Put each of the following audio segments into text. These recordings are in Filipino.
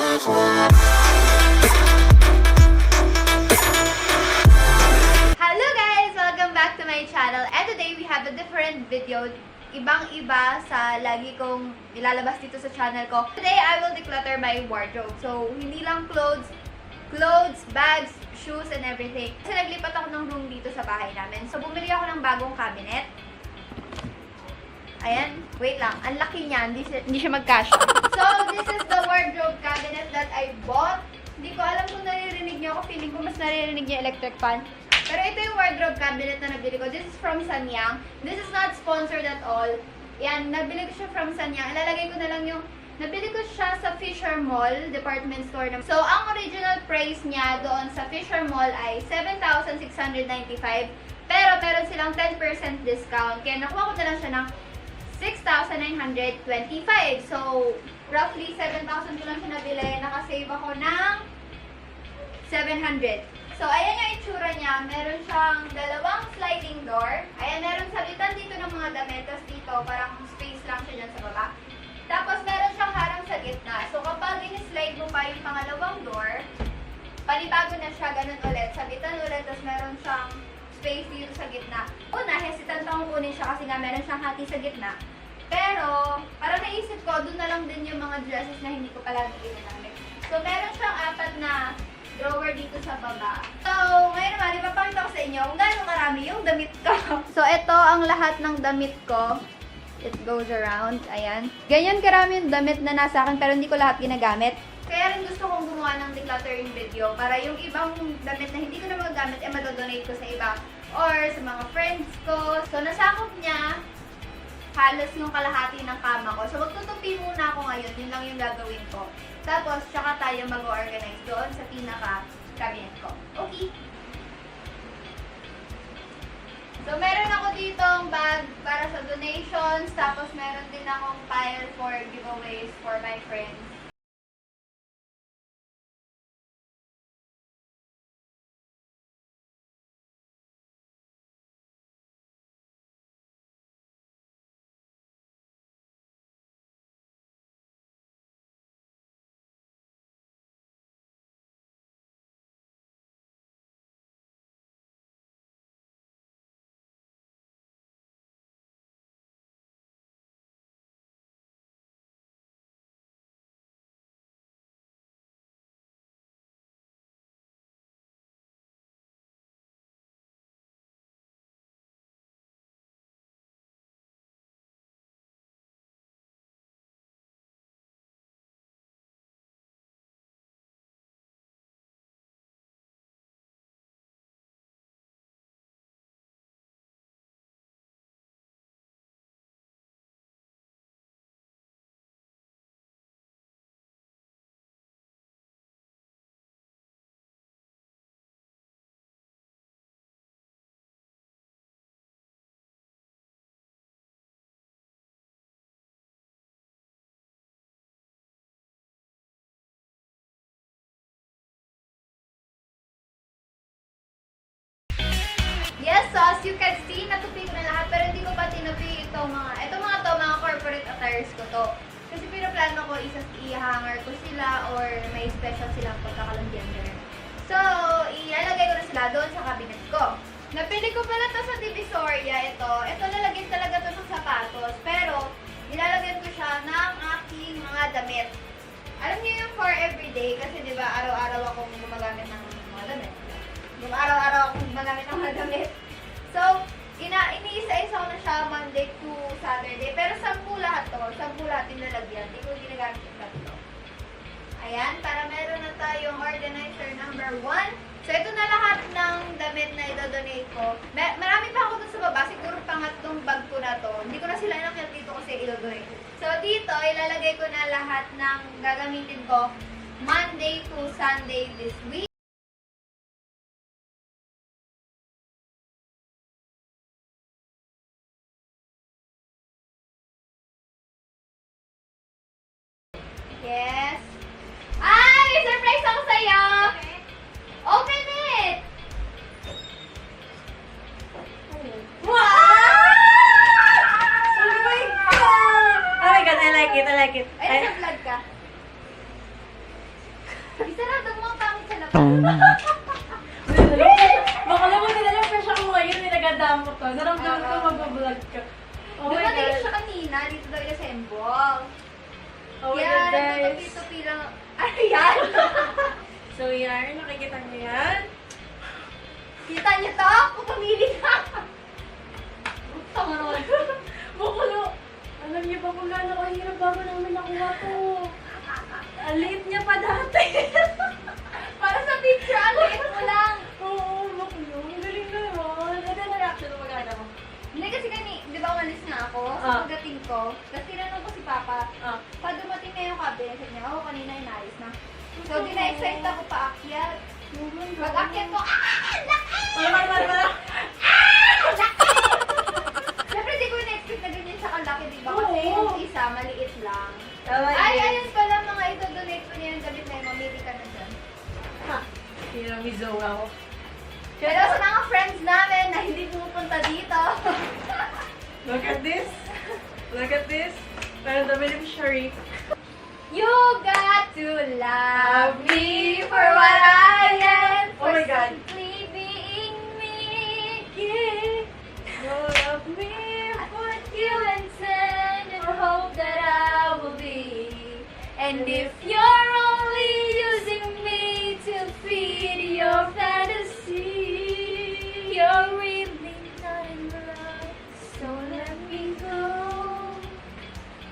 Hello guys! Welcome back to my channel. And today we have a different video. Ibang-iba sa lagi kong ilalabas dito sa channel ko. Today I will declutter my wardrobe. So, hindi lang clothes, bags, shoes, and everything. Kasi naglipat ako ng room dito sa bahay namin. So, bumili ako ng bagong cabinet. Ayan. Wait lang. Ang laki niya. Hindi siya magkasya. So, this is the wardrobe cabinet that I bought. Hindi ko alam kung naririnig niyo ako. Feeling ko mas naririnig niyo electric fan. Pero ito yung wardrobe cabinet na nabili ko. This is from Sanyang. This is not sponsored at all. Yan. Nabili ko siya from Sanyang. Ilalagay ko na lang yung... Nabili ko siya sa Fisher Mall department store. So, ang original price niya doon sa Fisher Mall ay 7,695. Pero meron silang 10% discount. Kaya nakuha ko na lang siya ng 6,925. So, roughly 7,000 ko lang siya nabili. Nakasave ako ng 700. So, ayan yung itsura niya. Meron siyang dalawang sliding door. Ayan, meron sabitan dito ng mga damit. Tapos dito, parang space lang siya dyan sa baba. Tapos, meron siyang harang sa gitna. So, kapag in-slide mo pa yung pangalawang door, panibago na siya, ganun ulit. Sabitan ulit, tapos meron siyang space dito sa gitna. Una, hesitant akong kunin siya kasi nga meron siyang hati sa gitna. Pero, parang naisip ko, doon na lang din yung mga dresses na hindi ko palagi ginagamit. So, meron siyang 4 na drawer dito sa baba. So, ngayon naman, ipapakita ko sa inyo kung gaano karami yung damit ko. So, ito ang lahat ng damit ko. It goes around. Ayan. Ganyan karami yung damit na nasa akin pero hindi ko lahat ginagamit. Kaya rin gusto kong gumawa ng decluttering video para yung ibang damit na hindi ko na magagamit ay madodonate ko sa iba or sa mga friends ko. So, nasakop niya halos yung kalahati ng kama ko. So, magtutupi muna ako ngayon. Yun lang yung gagawin ko. Tapos, tsaka tayo mag-organize doon sa pinaka-cabinet ko. Okay. So, meron ako ditong bag para sa donations. Tapos, meron din akong pile for giveaways for my friends. Yes, so as you can see, natupi ko na lahat, pero hindi ko pa tinupi itong mga corporate attires ko to. Kasi pinaplano ko i-hanger ko sila or may special silang pagkakalagyan ganun. So, ilalagay ko na sila doon sa cabinet ko. Napili ko pala to sa Divisoria, ito. Ito lalagyan talaga to ng sapatos, pero nilalagyan ko siya ng aking mga damit. Alam niyo yung for everyday, kasi diba araw-araw akong gumagamit ng mga damit. Yung araw-araw akong gumagamit ng mga damit. So, iniisa-isa ko na siya Monday to Saturday. Pero 10 lahat to. 10 lahat yung lalagyan. Hindi ko ginagamit yung tatlo. Ayan, para meron na tayong organizer number 1. So, ito na lahat ng damit na idodonate ko. Marami pa ako dun sa baba. Siguro pangatlong bag ko na to. Hindi ko na sila inakit dito kasi idodonate. So, dito, ilalagay ko na lahat ng gagamitin ko Monday to Sunday this week. Yes. Ay! May surprise ako sa'yo! Okay. Open it! Wow! Oh my God! Oh my God, I like it, I like it. Ay, nasa vlog ka. Isarado mo ang pangit sa labas. Baka naman nila fresh ako ngayon, nagdadamot ko. Naramdaman ko mag-vlog ka. Oh my Diba na God. siya kanina, dito daw yung assemble. Oh my Kaya God, guys. nagtutupi-tupi lang. Ano yan? So yan, nakikita niyo yan. Kita niyo to? Kung pumili ka. Tama naman. Bukulo. Alam niyo ba kung gaano kahirap bago namin nakuha to? Ang liit niya pa dati. Para sa picture, ang liit mo lang. Oo, bukulo. Ang galing na naman. Ano na reaction ng maganda mo? Hindi kasi di ba umalis na ako? So Ah. pagdating ko, tapos tinanong ko si Papa, Ah. pag dumating na yung cabinet, sabi niya, oh, kanina inayos na. So, di na-excite ako paakyat. Pag-akyat ko, laki! Wala. Siyempre, di ko na-expect na ganyan siya kalaki, di ba? Kasi Oo. yung isa, maliit lang. Tama Ay, yun. ayun pala mga ito-donate ko niya yung damit na yun. Mamili ka na dyan. Ha. Tiramisu ako. Pero sa mga friends namin na hindi pumupunta dito. Look at this. Look at this. Parang dami ni Sharif. You got to love me for what I am. Oh my God. Simply being me. Yeah. You love me. Put you intend and hope that I will be. And if you're only using me to feed your fantasy, you're really not in love. So let me go.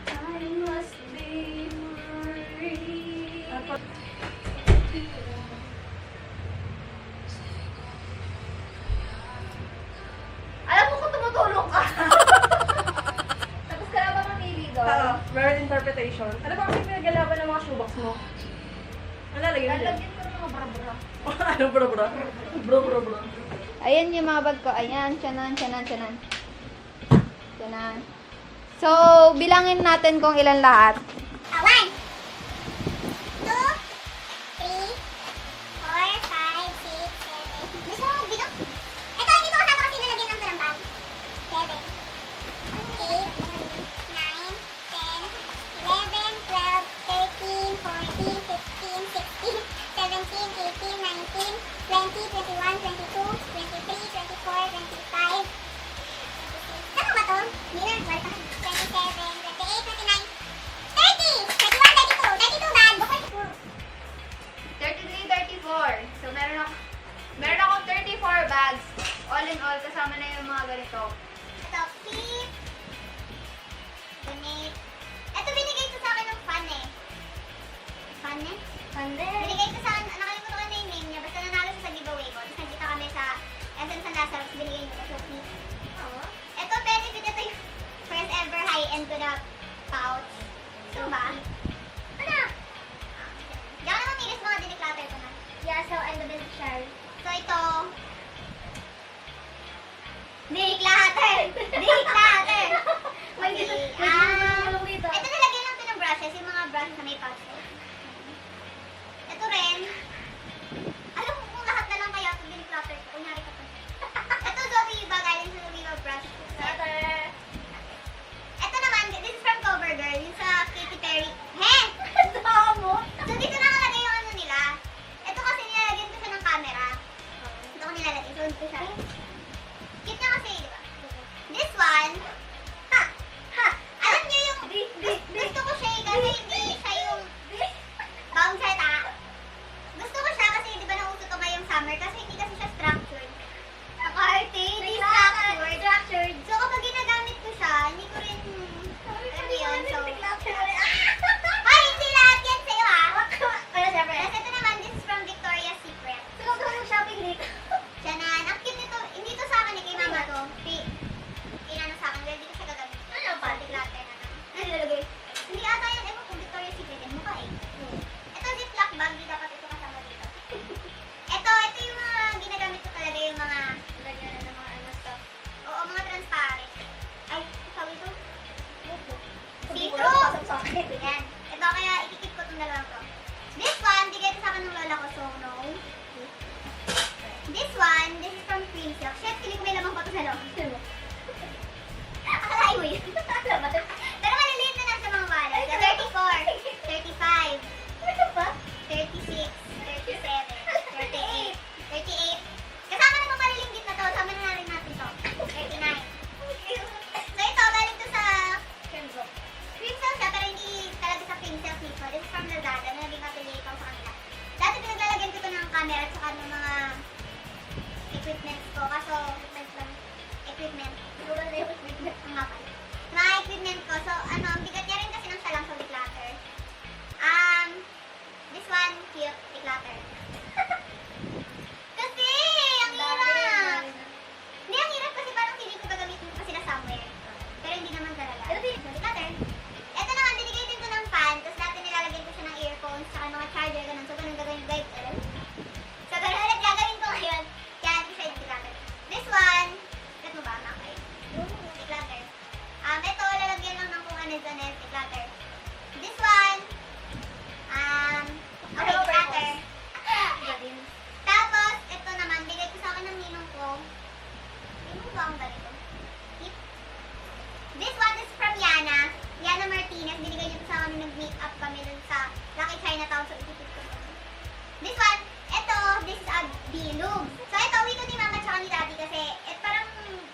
I must be free. Alam mo kung tumutulong ka. Tapos ka na ba mamili doon? Oo. Meron interpretation. Ano ba kasi pinagalaban ng mga shoebox mo? Ano lalagyan mo dyan? Lalagyan ko ng mga bra-bra. Ano bro? Bro. Ayan yung mga bag ko. Ayan, tiyanan. Tiyanan. So, bilangin natin kung ilan lahat. 1, 2, 3, 4, 5, 6, 7. Gusto mo dito? Ito, hindi ko kasama kasi nalagyan ng bag. 7, 8, 9, 10, 11, 12, 13, 14, 15, 16, 17, 18, 19, 20, 21, 22, 23, 24, 25. Saan ba to? Hindi na, 27, 28, 29, 30! 31, 32! 32 bag! Bukod! 33, 34. So, meron akong 34 bags. All in all, kasama na yung mga ganito. Ito, clip. Donate. Ito, binigay ko sa akin ng fan eh. Fan eh? Binigay ko sa akin, nakalimutan ko na yung name niya. Basta nanalo siya sa giveaway ko. Tapos nagkita kami sa SM San Lazaro. Tapos binigay niya. So, clip. Ito, benefit. Ito yung first ever high-end ko na pouch. So ba? Ano? Di ako na mamilis, mga dineclutter ko na. Yeah, so I'm the beneficiary. So ito, declutter! Declutter! Ito nilagyan lang ito ng brushes, yung mga brushes na may pouch ko. Ito rin. Alam mo kung lahat na lang kaya ito dineclutter ko. Kunyari ko ito. Ito, Zoviva, galing sa Zoviva brush. Ito naman, this is from CoverGirl, yung sa Katy Perry camera at saka ng mga equipments ko. Kaso, equipment. Siguro na yung equipment ko nga pala. Mga equipment ko. So, ano, ang bigat niya rin kasi ng salang sa declutter. This one, cute, declutter. Kasi, ang hirap. Hindi, ang hirap kasi parang feeling ko gagamitin ko sila somewhere. Pero hindi naman talaga. Pero declutter. Ito naman, binigay din ko ng fan. Tapos dati nilalagyan ko siya ng earphones, saka mga charger, ganun. So, ganun gagawin ko guys. So, ganun ulit gagawin ko ngayon. Kaya, hindi siya declutter. This one, cut mo ba, Makay? Declutter. Ito, lalagyan lang ng kung ano dyan, declutter. This one, okay, declutter. Tapos, ito naman, bigay ko sa akin ng ninong ko. Ninong ko ang ganito. This one is from Yana. Yana Martinez. Binigay niyo sa akin, nag-make-up kami dun sa Lucky Chinatown. So, ititip ko. This one, ito, this is a bilog. So, ito, wito ni Mama tsaka ni Daddy kasi parang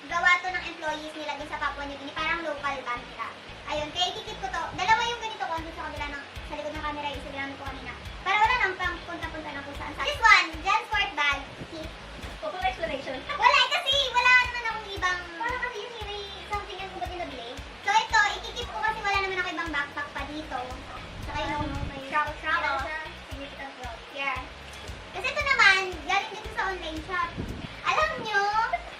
gawa to ng employees nila dun sa Papua New Guinea. Parang local band nila. Ayun, kaya ikikip ko to. Dalawa yung ganito ko dun sa kabila ng, sa likod ng camera, yung sa ginamit ko kanina. Para wala nang pang punta-punta na kung saan. This one, Jansport bag. Full explanation. Wala, kasi wala naman akong ibang, parang kasi yun may something yung ba't yung nabili. So ito, ikikip ko kasi wala naman ako ibang backpack pa dito. Saka yung may travel. Significant wealth. Yeah. Kasi ito naman, galing dito sa online shop. Alam nyo,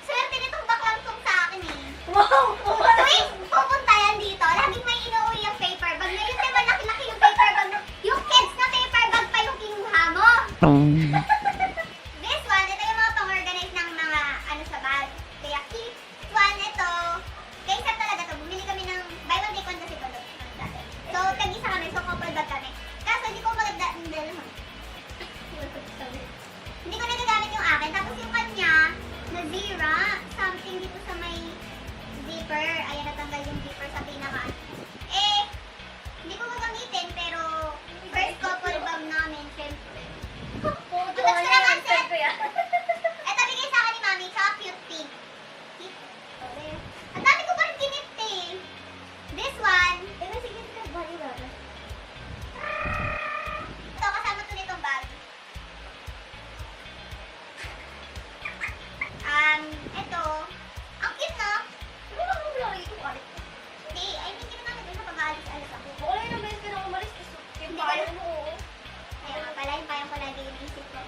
swerte nitong baklang tong sa akin eh. Wow! Tuwing pupunta yan dito, laging may inuwi yung paper bag. Ngayon diba laki-laki yung paper bag mo? Yung kids na paper bag pa yung kinuha mo. This one, ito yung mga pang-organize ng mga ano sa bag. Kaya keep. This one, ito. Kaysa talaga to, bumili kami ng buy one take one kasi ito. So, tag-isa kami, so couple bag kami. Kaso, hindi ko maganda. Hindi ko nagagamit yung akin. Tapos yung kanya, na-zira. Something dito sa may zipper. Ayan, natanggal yung zipper sa pinaka. Hindi ko gagamitin, pero first couple bag namin, syempre. Tutas ko naman, sir. Ito, bigay sa akin ni Mami. Tsaka cute pink. Cute. Ang dami ko pa rin kinit eh. This one. Ito, kasama to nitong bag. Ito. Ang cute, no? Hindi, I mean, ginagamit din sa pag-aalis-alis ako. Hindi ko alam. Ayun nga pala, yung parang ko lagi yung isip ko.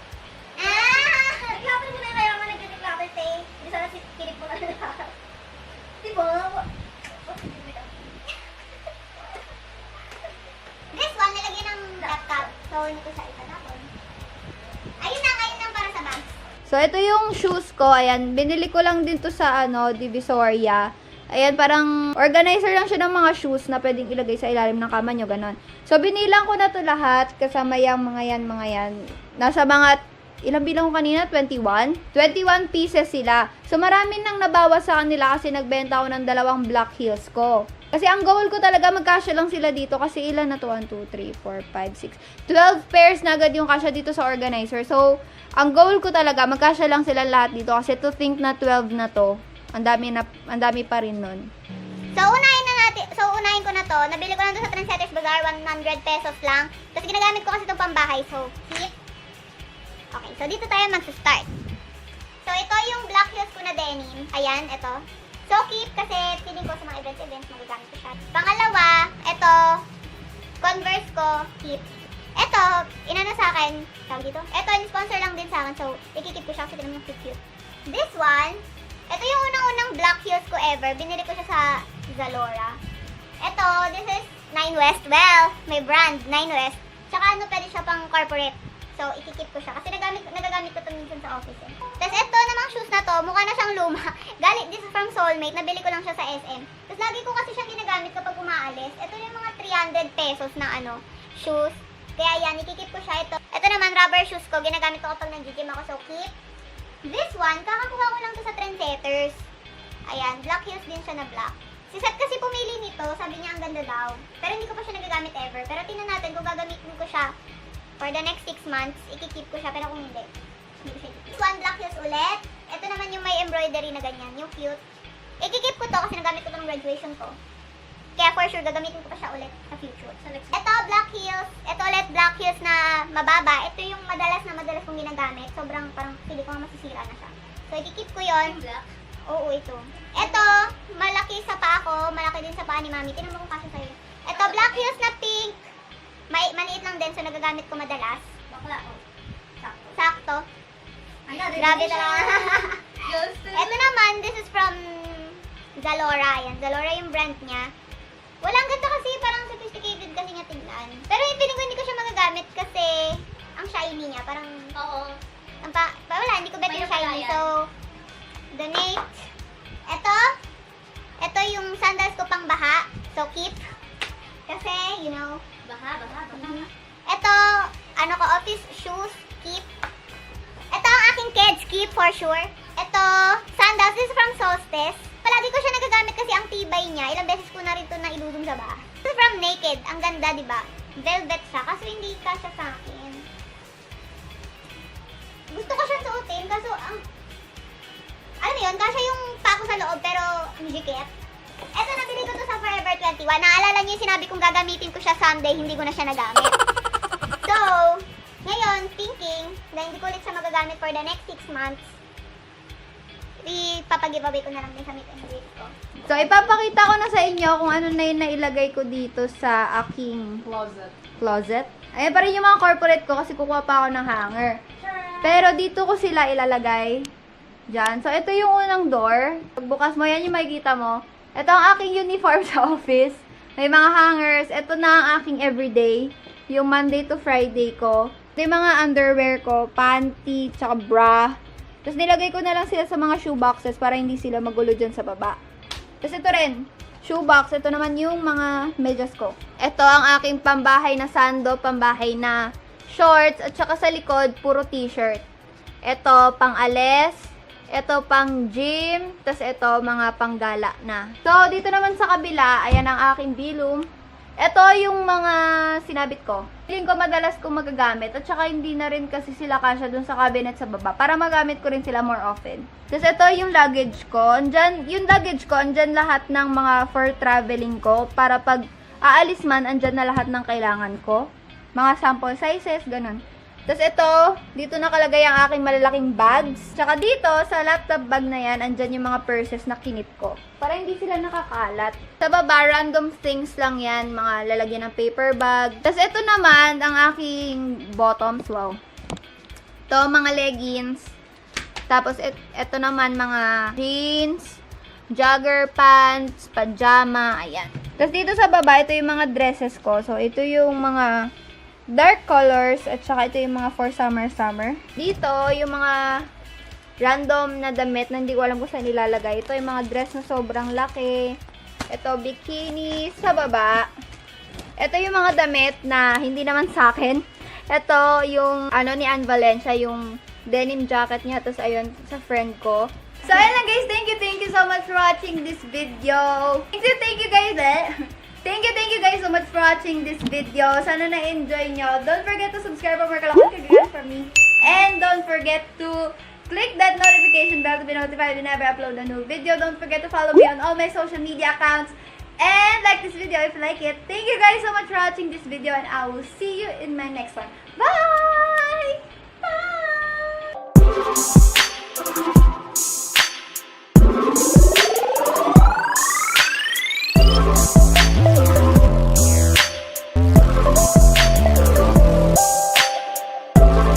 This one, nalagyan ng laptop. So, hindi ko siya itatapon. Ayun na para sa bags. So, ito yung shoes ko. Ayan, binili ko lang din to sa, Divisoria. Ayan, parang organizer lang siya ng mga shoes na pwedeng ilagay sa ilalim ng kama nyo, ganon. So, binilang ko na to lahat, kasama yung mga yan. Nasa mga, ilang bilang ko kanina? 21? 21 pieces sila. So, marami nang nabawas sa kanila kasi nagbenta ako ng 2 black heels ko. Kasi ang goal ko talaga, magkasya lang sila dito. Kasi ilan na to? 1, 2, 3, 4, 5, 6. 12 pairs na agad yung kasya dito sa organizer. So, ang goal ko talaga, magkasya lang sila lahat dito. Kasi to think na 12 na to, ang dami pa rin nun. So, unahin ko na to. Nabili ko na to sa Trendsetters Bazaar, 100 pesos lang. Tapos ginagamit ko kasi itong pambahay. So, keep. Okay, so dito tayo mag-start. So, ito yung black heels ko na denim. Ayan, ito. So, keep kasi feeling ko sa mga events, magagamit ko siya. Pangalawa, ito, Converse ko, keep. Ito, inano sa akin, tawag dito. Ito, in-sponsor lang din sa akin. So, ikikip ko siya kasi tinanong cute. This one, ito yung unang-unang black heels ko ever. Binili ko siya sa Zalora. Ito, this is 9 West. Well, may brand, 9 West. Tsaka ano, pwede siya pang corporate. So, ikikip ko siya. Kasi nagagamit ko ito minsan sa office eh. Tapos ito namang shoes na to, mukha na siyang luma. Galing, this is from Soulmate. Nabili ko lang siya sa SM. Tapos lagi ko kasi siyang ginagamit kapag umaalis. Ito yung mga 300 pesos na shoes. Kaya yan, ikikip ko siya. Ito naman, rubber shoes ko. Ginagamit ko kapag nag-gym ako. So, keep. This one, kakakuha ko lang to sa Trendsetters. Ayan, black heels din siya na black. Si Seth kasi pumili nito, sabi niya ang ganda daw. Pero hindi ko pa siya nagagamit ever. Pero tingnan natin kung gagamitin ko siya for the next 6 months. Ikikip ko siya, pero kung hindi ko siya ikikip. This one, black heels ulit. Ito naman yung may embroidery na ganyan, yung cute. Ikikip ko to kasi nagamit ko to ng graduation ko. Kaya for sure, gagamitin ko pa siya ulit sa future. Ito, black heels. Ito ulit, black heels na mababa. Ito yung madalas kong ginagamit. Sobrang parang pili ko nga masisira na siya. So, i-keep ko yon. Oo, ito. Ito, malaki sa paa ko. Malaki din sa paa ni Mami. Tinan mo kung kasya sa'yo. Ito, Black Heels na pink. Maliit lang din, so nagagamit ko madalas. Bakla, oh. Sakto. Sakto. Ano, Grabe talaga. Ito naman, this is from Zalora. Ayan, Zalora yung brand niya. Walang ganda kasi, parang sophisticated kasi niya tingnan. Pero yung feeling ko hindi ko siya magagamit kasi ang shiny niya. Parang, Oo. wala, hindi ko bet yung shiny. So, donate. Ito yung sandals ko pang baha. So, keep. Kasi, you know. Baha. Ito, office shoes, keep. Ito ang aking kids, keep for sure. Ito, sandals, this is from Solstice. Palagi ko siya nagagamit kasi ang tibay niya. Ilang beses ko na rin ito na iludong sa baha. This is from Naked. Ang ganda, di ba? Velvet siya, kaso hindi kasya sa akin. Gusto ko siyang suotin, kaso alam mo yun, kasya yung pa ko sa loob, pero hindi dikit. Ito, nabili ko to sa Forever 21. Naalala niyo yung sinabi kong gagamitin ko siya someday, hindi ko na siya nagamit. So, ngayon, thinking, na hindi ko ulit siya magagamit for the next 6 months, ipapag-giveaway ko na lang din sa meet and greet ko. So, ipapakita ko na sa inyo kung ano na yung nailagay ko dito sa aking closet. Ayan pa rin yung mga corporate ko kasi kukuha pa ako ng hanger. Pero dito ko sila ilalagay. Diyan. So, ito yung unang door. Pagbukas mo, yan yung makikita mo. Ito ang aking uniform sa office. May mga hangers. Ito na ang aking everyday. Yung Monday to Friday ko. Ito yung mga underwear ko. Panty, tsaka bra. Tapos nilagay ko na lang sila sa mga shoe boxes para hindi sila magulo dyan sa baba. Tapos ito rin, shoe box. Ito naman yung mga medyas ko. Ito ang aking pambahay na sando, pambahay na shorts, at saka sa likod, puro t-shirt. Ito, pang-alis. Ito, pang gym. Tapos ito, mga panggala na. So, dito naman sa kabila, ayan ang aking bilum. Ito yung mga sinabit ko. Feeling ko madalas kong magagamit. At saka hindi na rin kasi sila kasya dun sa cabinet sa baba. Para magamit ko rin sila more often. Tapos ito yung luggage ko. Andyan, yung luggage ko, andyan lahat ng mga for traveling ko. Para pag aalis man, andyan na lahat ng kailangan ko. Mga sample sizes, ganun. Tapos ito, dito nakalagay ang aking malalaking bags. Tsaka dito, sa laptop bag na yan, andyan yung mga purses na kinip ko. Para hindi sila nakakalat. Sa baba, random things lang yan. Mga lalagyan ng paper bag. Tapos ito naman, ang aking bottoms. Wow. Ito, mga leggings. Tapos ito naman, mga jeans, jogger pants, pajama, ayan. Tapos dito sa baba, ito yung mga dresses ko. So, ito yung mga dark colors, at saka ito yung mga for summer. Dito, yung mga random na damit na hindi ko alam kung saan nilalagay. Ito yung mga dress na sobrang laki. Ito, bikini sa baba. Ito yung mga damit na hindi naman sa akin. Ito yung, ni Ann Valencia, yung denim jacket niya. Tapos, ayun, sa friend ko. So, ayun lang guys. Thank you so much for watching this video. Thank you guys Thank you guys so much for watching this video. Sana na-enjoy nyo. Don't forget to subscribe for more kalakot kagayan from me. And don't forget to click that notification bell to be notified whenever I upload a new video. Don't forget to follow me on all my social media accounts. And like this video if you like it. Thank you guys so much for watching this video, and I will see you in my next one.